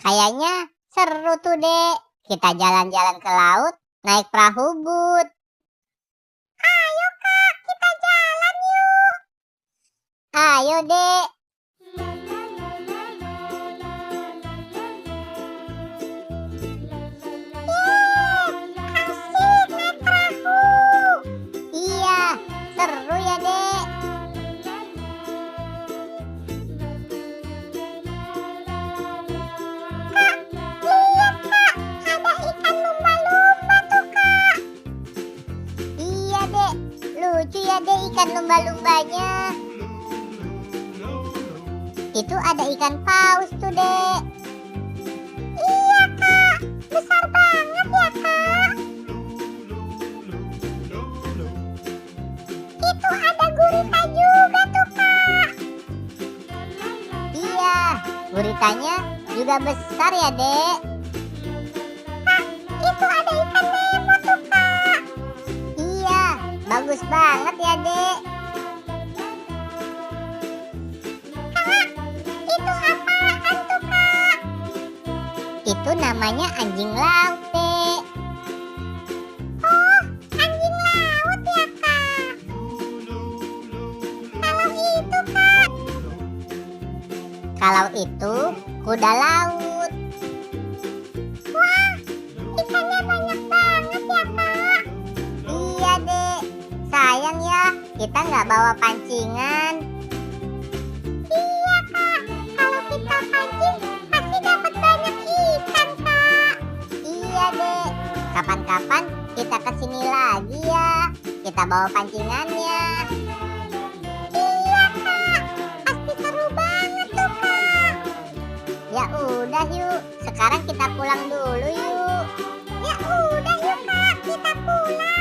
Kayaknya seru tuh, Dek. Kita jalan-jalan ke laut, naik perahu but. Ayo, Kak, kita jalan yuk. Ayo, Dek. Asik naik perahu. Iya, seru ya, Dek. Lihat, Kak, ada ikan lumba-lumba tuh, Kak. Iya, Dek. Lucu ya, Dek, ikan lumba-lumbanya. Itu ada ikan paus tuh, Dek. Iya, Kak. Besar banget ya, Kak. Itu ada gurita juga tuh, Kak. Iya, guritanya juga besar ya, Dek. Kak, itu ada ikan Nemo tuh, Kak. Iya, bagus banget ya, Dek. Kak, itu apaan tuh, Kak? Itu namanya anjing laut, Dek. Oh, anjing laut ya, Kak. Kalau itu, Kak? Kalau itu kuda laut. Wah, ikannya banyak banget ya, Kak. Iya, Dek. Sayang ya, kita nggak bawa pancingan. Iya, Kak. Kalau kita pancing, pasti dapat banyak ikan, Kak. Iya, Dek. Kapan-kapan kita kesini lagi ya. Kita bawa pancingannya. Iya, Kak. Pasti seru banget tuh, Kak. Ya udah yuk, sekarang kita pulang dulu yuk. Ya udah yuk, Kak, kita pulang.